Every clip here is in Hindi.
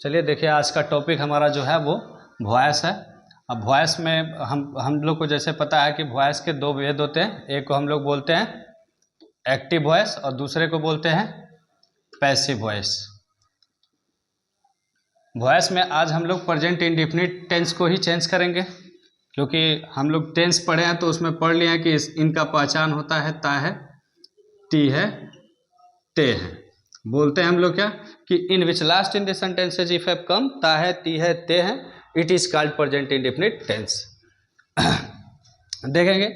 चलिए देखिए, आज का टॉपिक हमारा जो है वो वॉइस है। अब वॉइस में हम लोग को जैसे पता है कि वॉइस के दो भेद होते हैं। एक को हम लोग बोलते हैं एक्टिव वॉइस और दूसरे को बोलते हैं पैसिव वॉइस। वॉइस में आज हम लोग प्रेजेंट इंडेफिनिट टेंस को ही चेंज करेंगे, क्योंकि हम लोग टेंस पढ़े हैं तो उसमें पढ़ लिया कि इनका पहचान होता है ता है, टी है, ते है। बोलते हैं हम लोग क्या कि in which last in the sentences if have come, ता है, ती है, ते है, it is called present indefinite tense. देखेंगे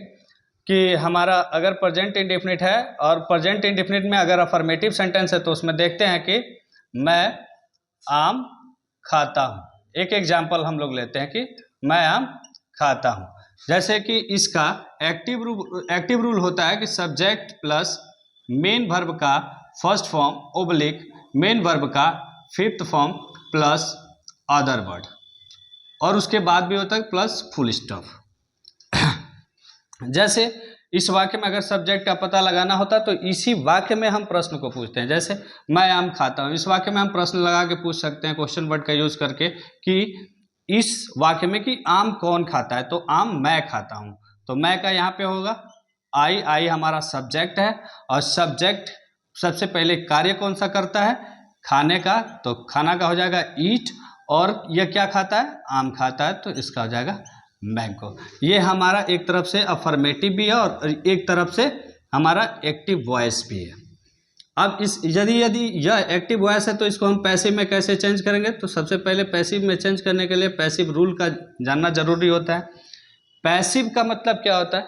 कि हमारा अगर प्रेजेंट इंडेफिनिट है और प्रेजेंट इंडेफिनिट में अगर अफर्मेटिव सेंटेंस है तो उसमें देखते हैं कि मैं आम खाता हूं। एक एग्जाम्पल हम लोग लेते हैं कि मैं आम खाता हूं। जैसे कि इसका एक्टिव रूल होता है कि सब्जेक्ट प्लस मेन वर्ब का first form oblique main verb का fifth form plus other word, और उसके बाद भी होता है प्लस फुल स्टॉप। जैसे इस वाक्य में अगर सब्जेक्ट का पता लगाना होता तो इसी वाक्य में हम प्रश्न को पूछते हैं। जैसे मैं आम खाता हूं, इस वाक्य में हम प्रश्न लगा के पूछ सकते हैं क्वेश्चन वर्ड का यूज करके कि इस वाक्य में कि आम कौन खाता है, तो आम मैं खाता हूं। तो मैं का यहाँ पे होगा आई हमारा सब्जेक्ट है, और सब्जेक्ट सबसे पहले कार्य कौन सा करता है, खाने का, तो खाना का हो जाएगा ईट, और यह क्या खाता है, आम खाता है, तो इसका हो जाएगा मैंगो। ये हमारा एक तरफ से अफर्मेटिव भी है और एक तरफ से हमारा एक्टिव वॉइस भी है। अब इस यदि यह एक्टिव वॉइस है तो इसको हम पैसिव में कैसे चेंज करेंगे, तो सबसे पहले पैसिव में चेंज करने के लिए पैसिव रूल का जानना जरूरी होता है। पैसिव का मतलब क्या होता है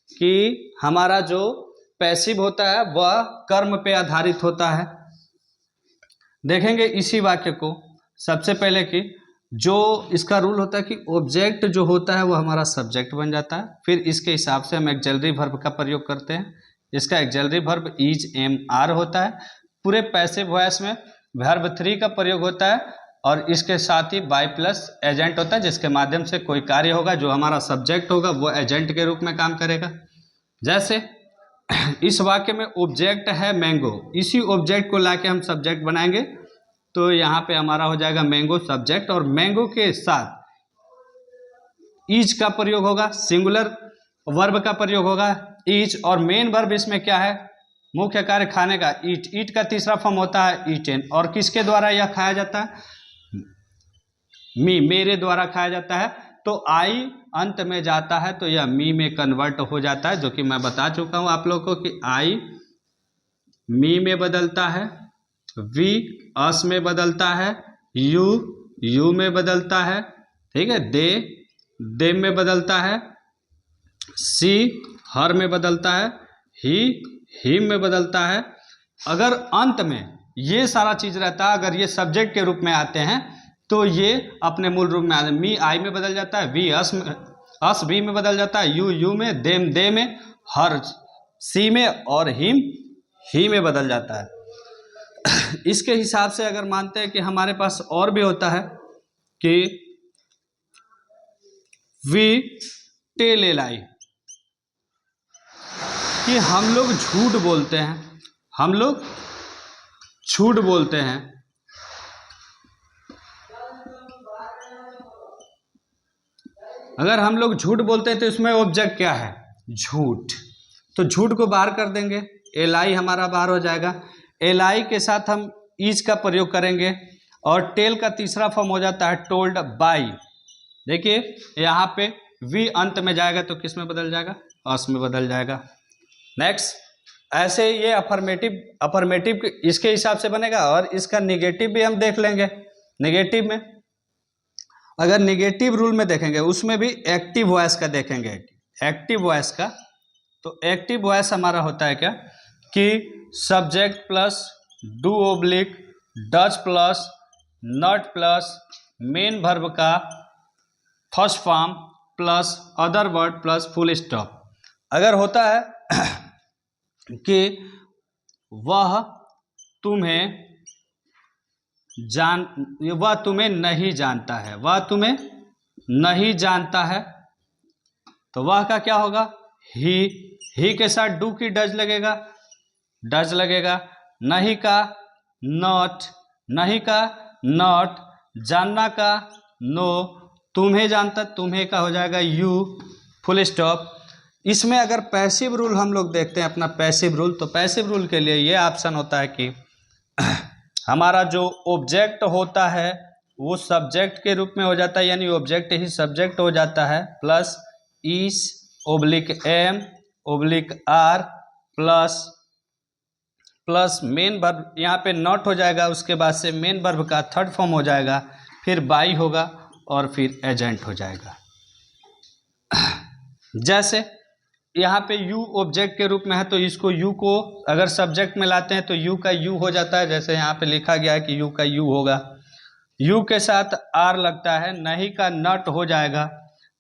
कि हमारा जो पैसिव होता है वह कर्म पे आधारित होता है। देखेंगे इसी वाक्य को सबसे पहले कि जो इसका रूल होता है कि ऑब्जेक्ट जो होता है वो हमारा सब्जेक्ट बन जाता है, फिर इसके हिसाब से हम एक्सिलरी वर्ब का प्रयोग करते हैं। इसका auxiliary verb is am are होता है। पूरे पैसिव वॉइस में वर्ब 3 का प्रयोग होता है, और इसके साथ ही बाय प्लस एजेंट होता है, जिसके माध्यम से कोई कार्य होगा, जो हमारा सब्जेक्ट होगा वो एजेंट के रूप में काम करेगा। जैसे इस वाक्य में ऑब्जेक्ट है मैंगो, इसी ऑब्जेक्ट को लाके हम सब्जेक्ट बनाएंगे, तो यहाँ पे हमारा हो जाएगा मैंगो सब्जेक्ट, और मैंगो के साथ ईज का प्रयोग होगा, सिंगुलर वर्ब का प्रयोग होगा ईज, और मेन वर्ब इसमें क्या है, मुख्य कार्य खाने का ईट। ईट का तीसरा फॉर्म होता है ईटेन, और किसके द्वारा यह खाया जाता है, मी, मेरे द्वारा खाया जाता है। तो आई अंत में जाता है तो यह मी में कन्वर्ट हो जाता है, जो कि मैं बता चुका हूं आप लोगों को कि आई मी में बदलता है, वी अस में बदलता है, यू में बदलता है, ठीक है, दे में बदलता है, सी हर में बदलता है, ही में बदलता है। अगर अंत में ये सारा चीज रहता है, अगर ये सब्जेक्ट के रूप में आते हैं तो ये अपने मूल रूप में आते हैं। मी आई में बदल जाता है, वी अस वी में बदल जाता है, यू में, दे में, हर सी में, और ही में बदल जाता है। इसके हिसाब से अगर मानते हैं कि हमारे पास और भी होता है कि वी टेल एल आई, कि हम लोग झूठ बोलते हैं, हम लोग झूठ बोलते हैं। अगर हम लोग झूठ बोलते हैं तो इसमें ऑब्जेक्ट क्या है, झूठ, तो झूठ को बाहर कर देंगे, एल आई हमारा बाहर हो जाएगा। एल आई के साथ हम ईज का प्रयोग करेंगे, और टेल का तीसरा फॉर्म हो जाता है टोल्ड बाई। देखिए यहाँ पे वी अंत में जाएगा तो किस में बदल जाएगा, अस में बदल जाएगा। नेक्स्ट, ऐसे ये अफर्मेटिव इसके हिसाब से बनेगा, और इसका निगेटिव भी हम देख लेंगे। निगेटिव में अगर निगेटिव रूल में देखेंगे उसमें भी एक्टिव वॉइस का देखेंगे, एक्टिव वॉइस का। तो एक्टिव वॉइस हमारा होता है क्या कि subject plus do oblique does plus not plus main verb का first form plus other word plus full stop. अगर होता है कि वह तुम्हें नहीं जानता है, वह तुम्हें नहीं जानता है, तो वह का क्या होगा, ही के साथ डू की डज लगेगा, नहीं का नॉट, जानना का नो, तुम्हें जानता तुम्हें का हो जाएगा यू, फुल स्टॉप। इसमें अगर पैसिव रूल हम लोग देखते हैं अपना पैसिव रूल, तो पैसिव रूल के लिए ये ऑप्शन होता है कि हमारा जो ऑब्जेक्ट होता है वो सब्जेक्ट के रूप में हो जाता है, यानी ऑब्जेक्ट ही सब्जेक्ट हो जाता है, प्लस इस oblique am oblique are plus main verb, यहाँ पे नॉट हो जाएगा, उसके बाद से मेन वर्ब का थर्ड फॉर्म हो जाएगा, फिर बाई होगा और फिर एजेंट हो जाएगा। जैसे यहाँ पे यू ऑब्जेक्ट के रूप में है तो इसको यू को अगर सब्जेक्ट में लाते हैं तो यू का यू हो जाता है, जैसे यहाँ पे लिखा गया है कि यू का यू होगा, यू के साथ आर लगता है, नहीं का नट हो जाएगा,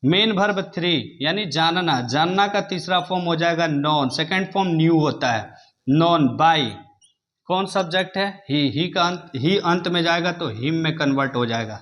मेन वर्ब थ्री यानी जानना, जानना का तीसरा फॉर्म हो जाएगा नॉन, सेकंड फॉर्म न्यू होता है, नॉन बाई, कौन सब्जेक्ट है ही का अंत, ही अंत में जाएगा तो हिम में कन्वर्ट हो जाएगा।